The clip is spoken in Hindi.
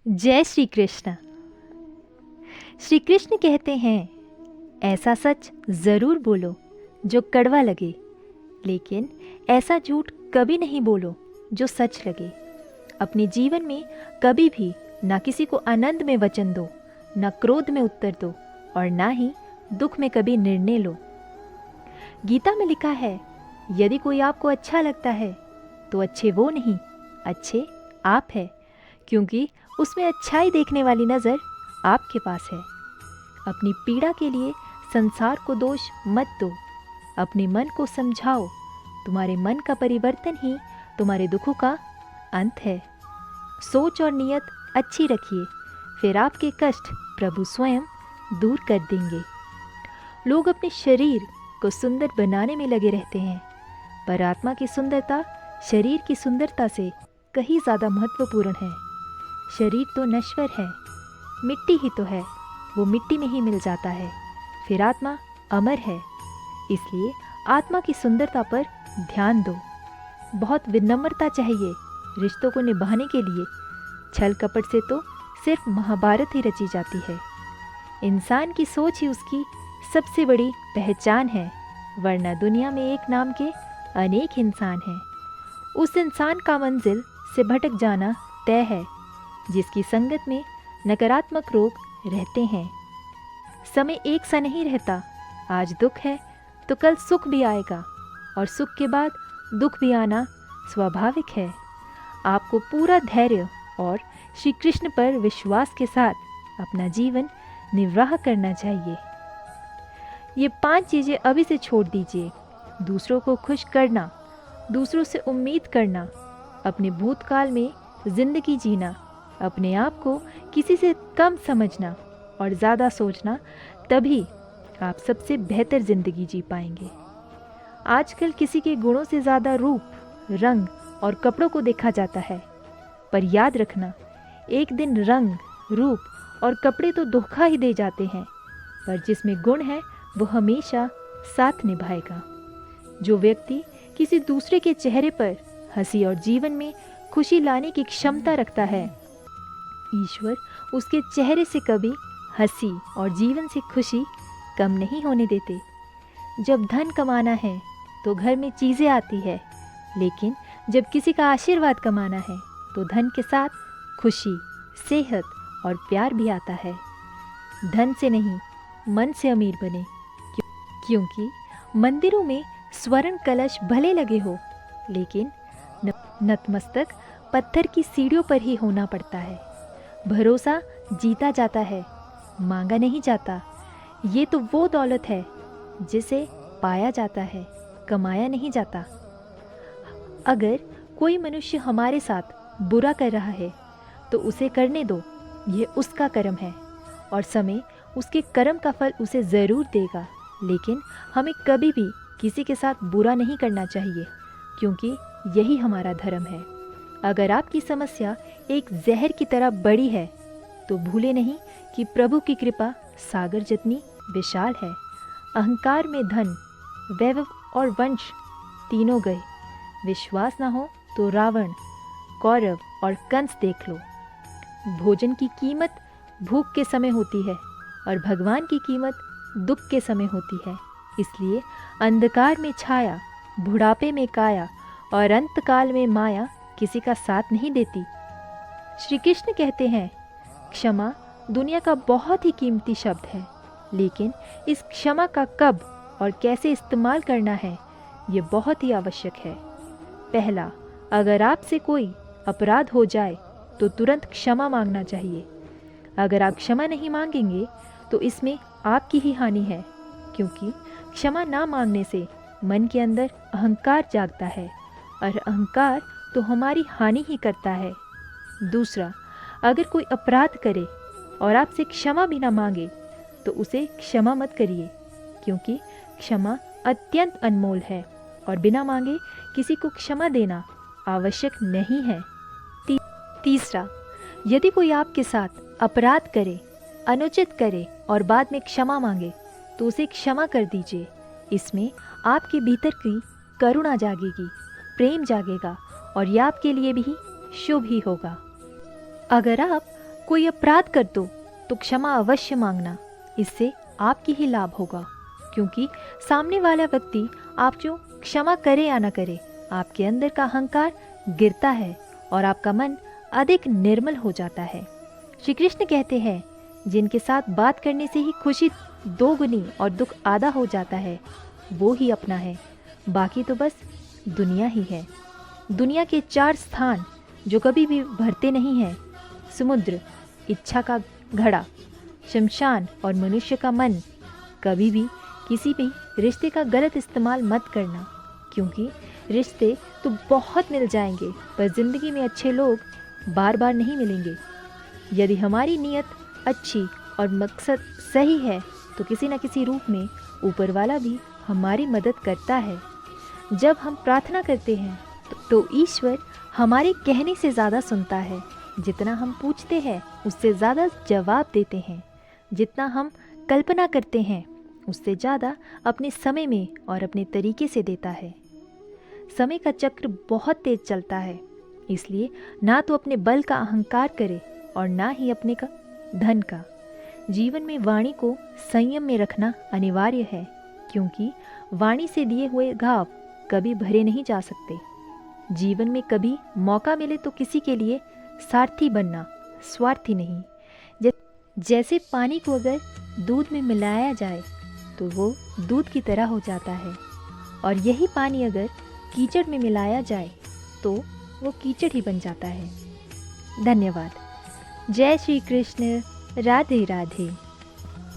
जय श्री कृष्ण। श्री कृष्ण कहते हैं, ऐसा सच ज़रूर बोलो जो कड़वा लगे, लेकिन ऐसा झूठ कभी नहीं बोलो जो सच लगे। अपने जीवन में कभी भी ना किसी को आनंद में वचन दो, ना क्रोध में उत्तर दो, और ना ही दुख में कभी निर्णय लो। गीता में लिखा है, यदि कोई आपको अच्छा लगता है तो अच्छे वो नहीं, अच्छे आप है, क्योंकि उसमें अच्छाई देखने वाली नज़र आपके पास है। अपनी पीड़ा के लिए संसार को दोष मत दो, अपने मन को समझाओ। तुम्हारे मन का परिवर्तन ही तुम्हारे दुखों का अंत है। सोच और नियत अच्छी रखिए, फिर आपके कष्ट प्रभु स्वयं दूर कर देंगे। लोग अपने शरीर को सुंदर बनाने में लगे रहते हैं, पर आत्मा की सुंदरता शरीर की सुंदरता से कहीं ज़्यादा महत्वपूर्ण है। शरीर तो नश्वर है, मिट्टी ही तो है, वो मिट्टी में ही मिल जाता है। फिर आत्मा अमर है, इसलिए आत्मा की सुंदरता पर ध्यान दो। बहुत विनम्रता चाहिए रिश्तों को निभाने के लिए। छल कपट से तो सिर्फ महाभारत ही रची जाती है। इंसान की सोच ही उसकी सबसे बड़ी पहचान है, वरना दुनिया में एक नाम के अनेक इंसान हैं। उस इंसान का मंजिल से भटक जाना तय है जिसकी संगत में नकारात्मक लोग रहते हैं। समय एक सा नहीं रहता, आज दुख है तो कल सुख भी आएगा, और सुख के बाद दुख भी आना स्वाभाविक है। आपको पूरा धैर्य और श्री कृष्ण पर विश्वास के साथ अपना जीवन निर्वाह करना चाहिए। ये 5 चीज़ें अभी से छोड़ दीजिए। दूसरों को खुश करना, दूसरों से उम्मीद करना, अपने भूतकाल में जिंदगी जीना, अपने आप को किसी से कम समझना और ज़्यादा सोचना, तभी आप सबसे बेहतर ज़िंदगी जी पाएंगे। आजकल किसी के गुणों से ज़्यादा रूप, रंग और कपड़ों को देखा जाता है, पर याद रखना, एक दिन रंग, रूप और कपड़े तो धोखा ही दे जाते हैं, पर जिसमें गुण है वो हमेशा साथ निभाएगा। जो व्यक्ति किसी दूसरे के चेहरे पर हंसी और जीवन में खुशी लाने की क्षमता रखता है, ईश्वर उसके चेहरे से कभी हंसी और जीवन से खुशी कम नहीं होने देते। जब धन कमाना है तो घर में चीज़ें आती है, लेकिन जब किसी का आशीर्वाद कमाना है तो धन के साथ खुशी, सेहत और प्यार भी आता है। धन से नहीं, मन से अमीर बने, क्योंकि मंदिरों में स्वर्ण कलश भले लगे हो, लेकिन नतमस्तक पत्थर की सीढ़ियों पर ही होना पड़ता है। भरोसा जीता जाता है, मांगा नहीं जाता। ये तो वो दौलत है जिसे पाया जाता है, कमाया नहीं जाता। अगर कोई मनुष्य हमारे साथ बुरा कर रहा है तो उसे करने दो, ये उसका कर्म है और समय उसके कर्म का फल उसे ज़रूर देगा। लेकिन हमें कभी भी किसी के साथ बुरा नहीं करना चाहिए, क्योंकि यही हमारा धर्म है। अगर आपकी समस्या एक जहर की तरह बड़ी है तो भूले नहीं कि प्रभु की कृपा सागर जितनी विशाल है। अहंकार में धन, वैभव और वंश तीनों गए। विश्वास ना हो तो रावण, कौरव और कंस देख लो। भोजन की कीमत भूख के समय होती है और भगवान की कीमत दुख के समय होती है। इसलिए अंधकार में छाया, बुढ़ापे में काया और अंतकाल में माया किसी का साथ नहीं देती। श्री कृष्ण कहते हैं, क्षमा दुनिया का बहुत ही कीमती शब्द है, लेकिन इस क्षमा का कब और कैसे इस्तेमाल करना है, ये बहुत ही आवश्यक है। पहला, अगर आपसे कोई अपराध हो जाए तो तुरंत क्षमा मांगना चाहिए। अगर आप क्षमा नहीं मांगेंगे तो इसमें आपकी ही हानि है, क्योंकि क्षमा ना मांगने से मन के अंदर अहंकार जागता है और अहंकार तो हमारी हानि ही करता है। दूसरा, अगर कोई अपराध करे और आपसे क्षमा भी ना मांगे तो उसे क्षमा मत करिए, क्योंकि क्षमा अत्यंत अनमोल है और बिना मांगे किसी को क्षमा देना आवश्यक नहीं है। तीसरा, यदि कोई आपके साथ अपराध करे, अनुचित करे और बाद में क्षमा मांगे तो उसे क्षमा कर दीजिए। इसमें आपके भीतर की करुणा जागेगी, प्रेम जागेगा और यह आपके लिए भी शुभ ही होगा। अगर आप कोई अपराध कर दो तो क्षमा अवश्य मांगना, इससे आपकी ही लाभ होगा, क्योंकि सामने वाला व्यक्ति आप जो क्षमा करे या न करे, आपके अंदर का अहंकार गिरता है और आपका मन अधिक निर्मल हो जाता है। श्री कृष्ण कहते हैं, जिनके साथ बात करने से ही खुशी दोगुनी और दुख आधा हो जाता है, वो ही अपना है, बाकी तो बस दुनिया ही है। दुनिया के 4 स्थान जो कभी भी भरते नहीं हैं, समुद्र, इच्छा का घड़ा, शमशान और मनुष्य का मन। कभी भी किसी भी रिश्ते का गलत इस्तेमाल मत करना, क्योंकि रिश्ते तो बहुत मिल जाएंगे, पर ज़िंदगी में अच्छे लोग बार बार नहीं मिलेंगे। यदि हमारी नीयत अच्छी और मकसद सही है तो किसी न किसी रूप में ऊपर वाला भी हमारी मदद करता है। जब हम प्रार्थना करते हैं तो ईश्वर हमारे कहने से ज़्यादा सुनता है। जितना हम पूछते हैं उससे ज़्यादा जवाब देते हैं। जितना हम कल्पना करते हैं उससे ज़्यादा अपने समय में और अपने तरीके से देता है। समय का चक्र बहुत तेज चलता है, इसलिए ना तो अपने बल का अहंकार करे और ना ही अपने का धन का। जीवन में वाणी को संयम में रखना अनिवार्य है, क्योंकि वाणी से दिए हुए घाव कभी भरे नहीं जा सकते। जीवन में कभी मौका मिले तो किसी के लिए सारथी बनना, स्वार्थी नहीं। जैसे पानी को अगर दूध में मिलाया जाए तो वो दूध की तरह हो जाता है, और यही पानी अगर कीचड़ में मिलाया जाए तो वो कीचड़ ही बन जाता है। धन्यवाद। जय श्री कृष्ण। राधे राधे।